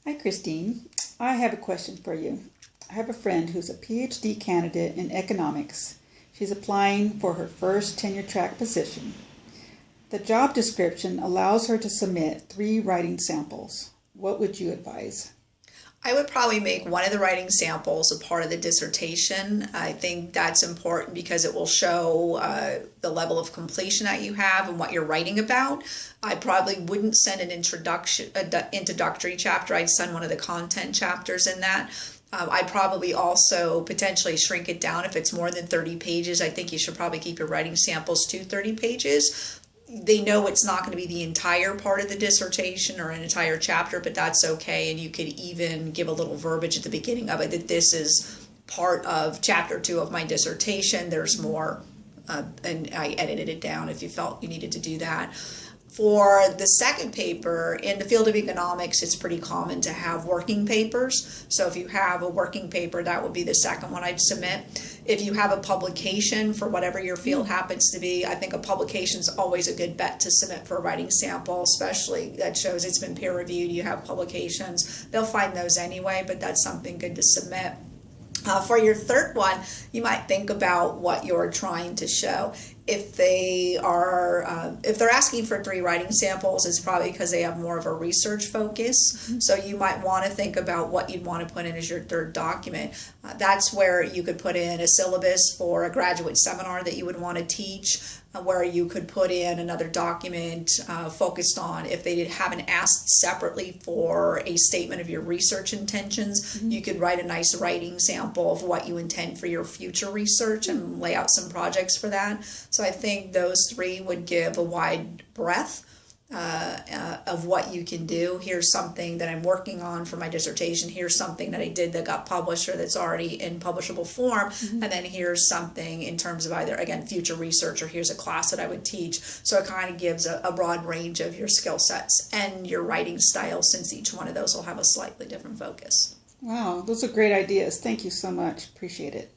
Hi, Christine. I have a question for you. I have a friend who's a PhD candidate in economics. She's applying for her first tenure track position. The job description allows her to submit 3 writing samples. What would you advise? I would probably make one of the writing samples a part of the dissertation. I think that's important because it will show the level of completion that you have and what you're writing about. I probably wouldn't send an introductory chapter. I'd send one of the content chapters in that. I'd probably also potentially shrink it down if it's more than 30 pages. I think you should probably keep your writing samples to 30 pages. They know it's not going to be the entire part of the dissertation or an entire chapter, but that's okay. And you could even give a little verbiage at the beginning of it that this is part of chapter 2 of my dissertation. There's more, and I edited it down if you felt you needed to do that. For the second paper, in the field of economics, it's pretty common to have working papers. So if you have a working paper, that would be the second one I'd submit. If you have a publication for whatever your field happens to be, I think a publication is always a good bet to submit for a writing sample, especially that shows it's been peer reviewed, you have publications. They'll find those anyway, but that's something good to submit. For your third one, you might think about what you're trying to show. If they're asking for 3 writing samples, it's probably because they have more of a research focus. So you might want to think about what you'd want to put in as your third document. That's where you could put in a syllabus for a graduate seminar that you would want to teach, where you could put in another document focused on if they haven't asked separately for a statement of your research intentions. You could write a nice writing sample of what you intend for your future research and lay out some projects for that. So I think those 3 would give a wide breadth of what you can do. Here's something that I'm working on for my dissertation. Here's something that I did that got published or that's already in publishable form. And then here's something in terms of either, again, future research, or here's a class that I would teach. So it kind of gives a broad range of your skill sets and your writing style, since each one of those will have a slightly different focus. Wow, those are great ideas. Thank you so much. Appreciate it.